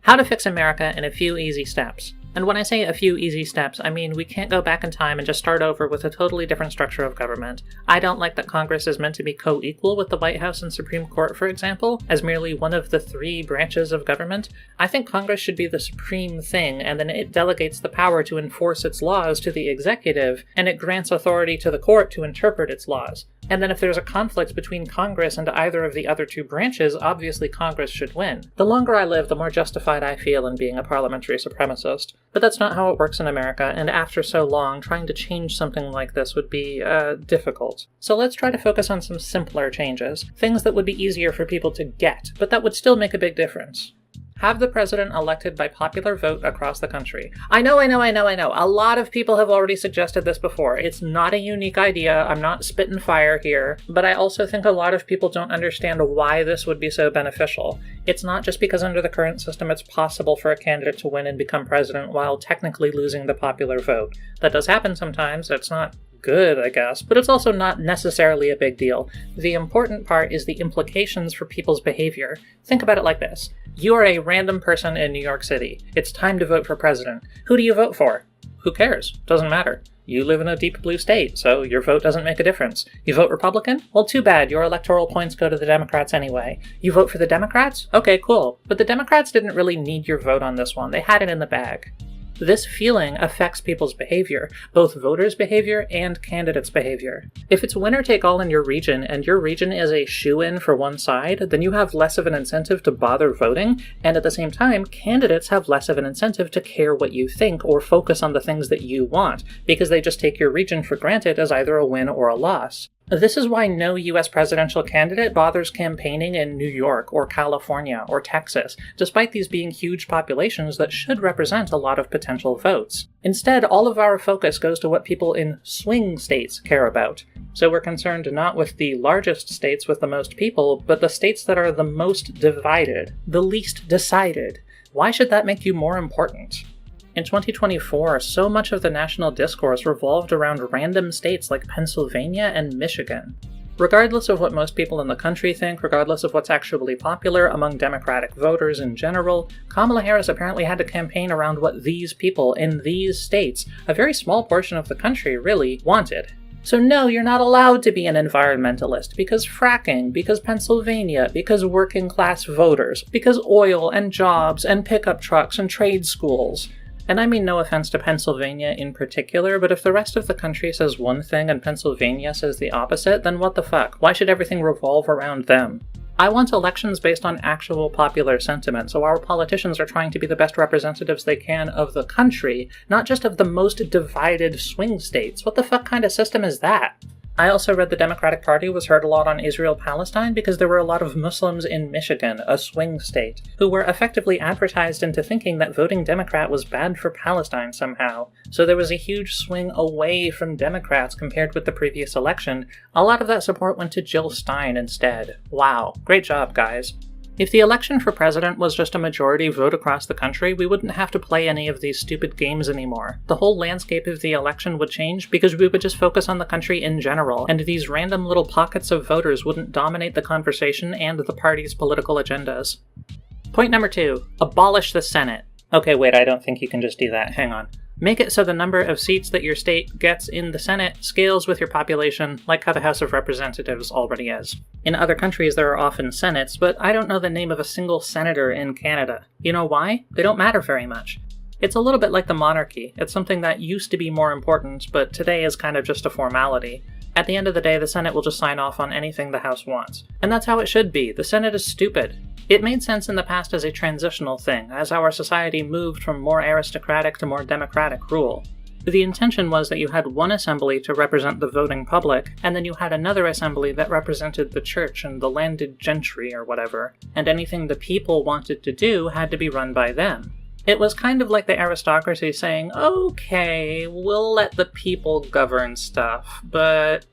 How to fix America in a few easy steps. And when I say a few easy steps, I mean we can't go back in time and just start over with a totally different structure of government. I don't like that Congress is meant to be co-equal with the White House and Supreme Court, for example, as merely one of the three branches of government. I think Congress should be the supreme thing, and then it delegates the power to enforce its laws to the executive, and it grants authority to the court to interpret its laws. And then if there's a conflict between Congress and either of the other two branches, obviously Congress should win. The longer I live, the more justified I feel in being a parliamentary supremacist. But that's not how it works in America, and after so long, trying to change something like this would be, difficult. So let's try to focus on some simpler changes. Things that would be easier for people to get, but that would still make a big difference. Have the president elected by popular vote across the country. I know. A lot of people have already suggested this before. It's not a unique idea. I'm not spitting fire here. But I also think a lot of people don't understand why this would be so beneficial. It's not just because under the current system it's possible for a candidate to win and become president while technically losing the popular vote. That does happen sometimes. It's not good, I guess, but it's also not necessarily a big deal. The important part is the implications for people's behavior. Think about it like this. You are a random person in New York City. It's time to vote for president. Who do you vote for? Who cares? Doesn't matter. You live in a deep blue state, so your vote doesn't make a difference. You vote Republican? Well, too bad. Your electoral points go to the Democrats anyway. You vote for the Democrats? Okay, cool. But the Democrats didn't really need your vote on this one. They had it in the bag. This feeling affects people's behavior, both voters' behavior and candidates' behavior. If it's winner take all in your region, and your region is a shoo-in for one side, then you have less of an incentive to bother voting, and at the same time, candidates have less of an incentive to care what you think or focus on the things that you want, because they just take your region for granted as either a win or a loss. This is why no US presidential candidate bothers campaigning in New York or California or Texas, despite these being huge populations that should represent a lot of potential votes. Instead, all of our focus goes to what people in swing states care about. So we're concerned not with the largest states with the most people, but the states that are the most divided, the least decided. Why should that make you more important? In 2024, so much of the national discourse revolved around random states like Pennsylvania and Michigan. Regardless of what most people in the country think, regardless of what's actually popular among Democratic voters in general, Kamala Harris apparently had to campaign around what these people in these states, a very small portion of the country really, wanted. So no, you're not allowed to be an environmentalist, because fracking, because Pennsylvania, because working class voters, because oil and jobs and pickup trucks and trade schools. And I mean no offense to Pennsylvania in particular, but if the rest of the country says one thing and Pennsylvania says the opposite, then what the fuck? Why should everything revolve around them? I want elections based on actual popular sentiment, so our politicians are trying to be the best representatives they can of the country, not just of the most divided swing states. What the fuck kind of system is that? I also read the Democratic Party was heard a lot on Israel-Palestine because there were a lot of Muslims in Michigan, a swing state, who were effectively advertised into thinking that voting Democrat was bad for Palestine somehow. So there was a huge swing away from Democrats compared with the previous election. A lot of that support went to Jill Stein instead. Wow. Great job, guys. If the election for president was just a majority vote across the country, we wouldn't have to play any of these stupid games anymore. The whole landscape of the election would change because we would just focus on the country in general, and these random little pockets of voters wouldn't dominate the conversation and the party's political agendas. Point number 2. Abolish the Senate. Okay, wait, I don't think you can just do that. Hang on. Make it so the number of seats that your state gets in the Senate scales with your population, like how the House of Representatives already is. In other countries there are often senates, but I don't know the name of a single senator in Canada. You know why? They don't matter very much. It's a little bit like the monarchy. It's something that used to be more important, but today is kind of just a formality. At the end of the day, the Senate will just sign off on anything the House wants. And that's how it should be. The Senate is stupid. It made sense in the past as a transitional thing, as our society moved from more aristocratic to more democratic rule. The intention was that you had one assembly to represent the voting public, and then you had another assembly that represented the church and the landed gentry or whatever, and anything the people wanted to do had to be run by them. It was kind of like the aristocracy saying, okay, we'll let the people govern stuff, but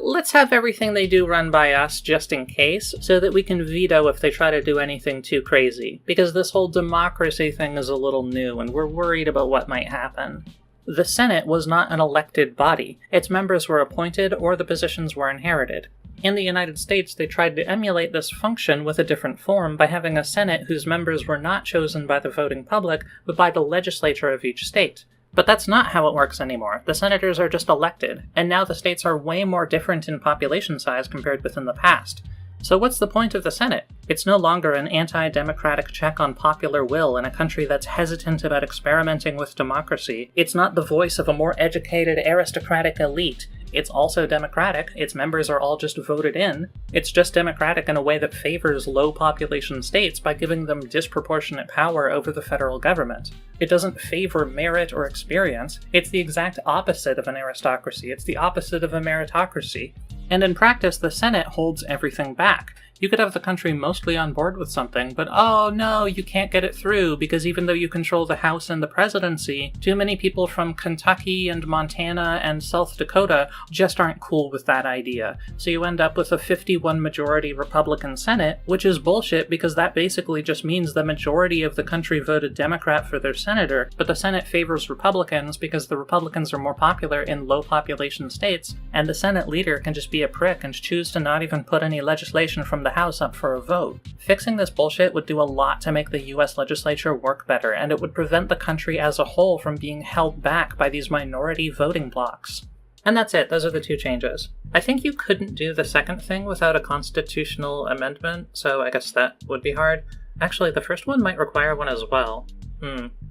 let's have everything they do run by us just in case, so that we can veto if they try to do anything too crazy, because this whole democracy thing is a little new and we're worried about what might happen. The Senate was not an elected body. Its members were appointed or the positions were inherited. In the United States, they tried to emulate this function with a different form by having a Senate whose members were not chosen by the voting public, but by the legislature of each state. But that's not how it works anymore. The senators are just elected, and now the states are way more different in population size compared with in the past. So what's the point of the Senate? It's no longer an anti-democratic check on popular will in a country that's hesitant about experimenting with democracy. It's not the voice of a more educated aristocratic elite. It's also democratic, its members are all just voted in. It's just democratic in a way that favors low-population states by giving them disproportionate power over the federal government. It doesn't favor merit or experience, it's the exact opposite of an aristocracy, it's the opposite of a meritocracy. And in practice, the Senate holds everything back. You could have the country mostly on board with something, but oh no, you can't get it through because even though you control the House and the presidency, too many people from Kentucky and Montana and South Dakota just aren't cool with that idea. So you end up with a 51 majority Republican Senate, which is bullshit because that basically just means the majority of the country voted Democrat for their senator, but the Senate favors Republicans because the Republicans are more popular in low population states, and the Senate leader can just be a prick and choose to not even put any legislation from the House up for a vote. Fixing this bullshit would do a lot to make the US legislature work better, and it would prevent the country as a whole from being held back by these minority voting blocs. And that's it, those are the two changes. I think you couldn't do the second thing without a constitutional amendment, so I guess that would be hard. Actually, the first one might require one as well.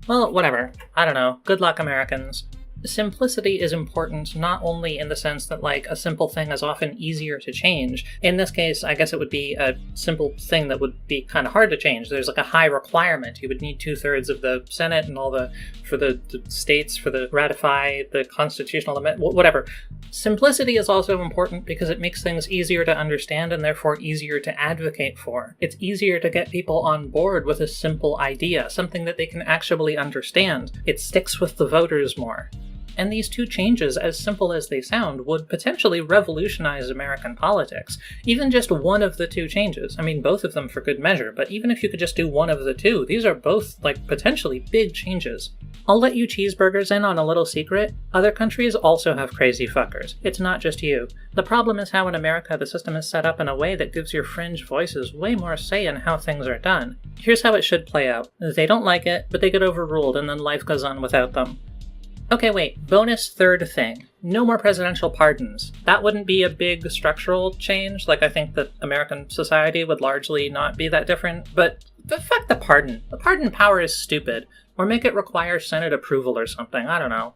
Well, whatever. I don't know. Good luck, Americans. Simplicity is important not only in the sense that, like, a simple thing is often easier to change. In this case, I guess it would be a simple thing that would be kind of hard to change. There's like a high requirement. You would need 2/3 of the Senate and all the states for the ratify the constitutional amendment, whatever. Simplicity is also important because it makes things easier to understand and therefore easier to advocate for. It's easier to get people on board with a simple idea, something that they can actually understand. It sticks with the voters more. And these two changes, as simple as they sound, would potentially revolutionize American politics. Even just one of the two changes. I mean, both of them for good measure, but even if you could just do one of the two, these are both, like, potentially big changes. I'll let you cheeseburgers in on a little secret. Other countries also have crazy fuckers. It's not just you. The problem is how in America the system is set up in a way that gives your fringe voices way more say in how things are done. Here's how it should play out. They don't like it, but they get overruled and then life goes on without them. Okay, wait, bonus third thing. No more presidential pardons. That wouldn't be a big structural change, like I think that American society would largely not be that different, but fuck the pardon. The pardon power is stupid. Or make it require Senate approval or something, I don't know.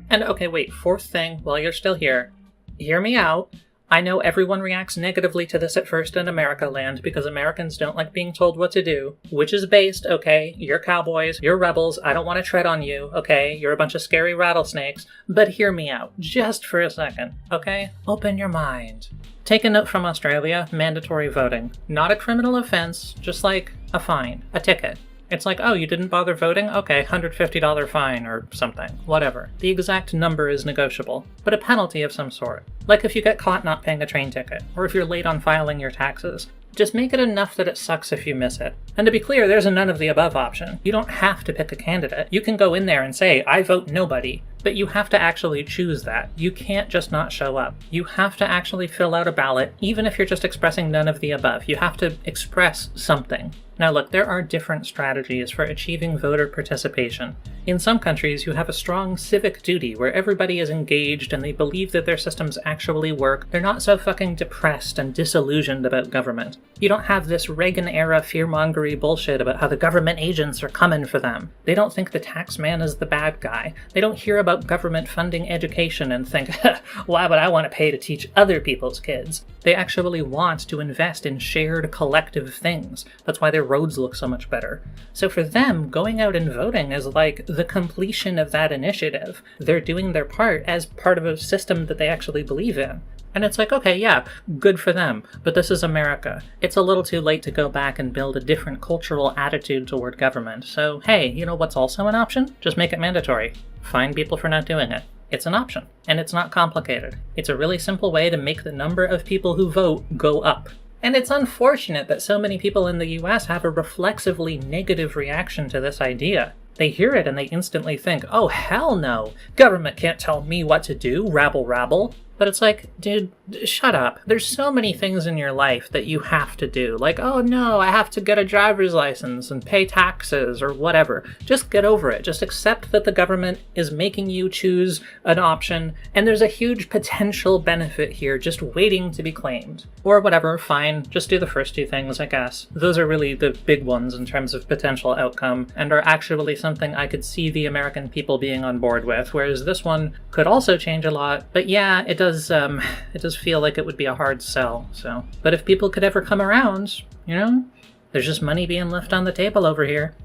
And okay, wait, fourth thing, while you're still here. Hear me out. I know everyone reacts negatively to this at first in America land because Americans don't like being told what to do, which is based, okay, you're cowboys, you're rebels, I don't want to tread on you, okay, you're a bunch of scary rattlesnakes, but hear me out, just for a second, okay? Open your mind. Take a note from Australia, mandatory voting. Not a criminal offense, just like a fine, a ticket. It's like, oh, you didn't bother voting? Okay, $150 fine or something. Whatever. The exact number is negotiable, but a penalty of some sort. Like if you get caught not paying a train ticket, or if you're late on filing your taxes. Just make it enough that it sucks if you miss it. And to be clear, there's a none of the above option. You don't have to pick a candidate. You can go in there and say, I vote nobody. But you have to actually choose that. You can't just not show up. You have to actually fill out a ballot, even if you're just expressing none of the above. You have to express something. Now look, there are different strategies for achieving voter participation. In some countries, you have a strong civic duty where everybody is engaged and they believe that their systems actually work. They're not so fucking depressed and disillusioned about government. You don't have this Reagan-era fear-mongery bullshit about how the government agents are coming for them. They don't think the tax man is the bad guy. They don't hear about government funding education and think, why would I want to pay to teach other people's kids? They actually want to invest in shared collective things. That's why their roads look so much better. So for them, going out and voting is like the completion of that initiative. They're doing their part as part of a system that they actually believe in. And it's like, okay, yeah, good for them, but this is America. It's a little too late to go back and build a different cultural attitude toward government. So hey, you know what's also an option? Just make it mandatory. Fine people for not doing it. It's an option, and it's not complicated. It's a really simple way to make the number of people who vote go up. And it's unfortunate that so many people in the US have a reflexively negative reaction to this idea. They hear it and they instantly think, oh hell no, government can't tell me what to do, rabble rabble. But it's like, dude, Shut up. There's so many things in your life that you have to do. Like, oh no, I have to get a driver's license and pay taxes or whatever. Just get over it. Just accept that the government is making you choose an option, and there's a huge potential benefit here just waiting to be claimed. Or whatever, fine. Just do the first two things, I guess. Those are really the big ones in terms of potential outcome, and are actually something I could see the American people being on board with, whereas this one could also change a lot. But yeah, it does feel like it would be a hard sell, so. But if people could ever come around, there's just money being left on the table over here.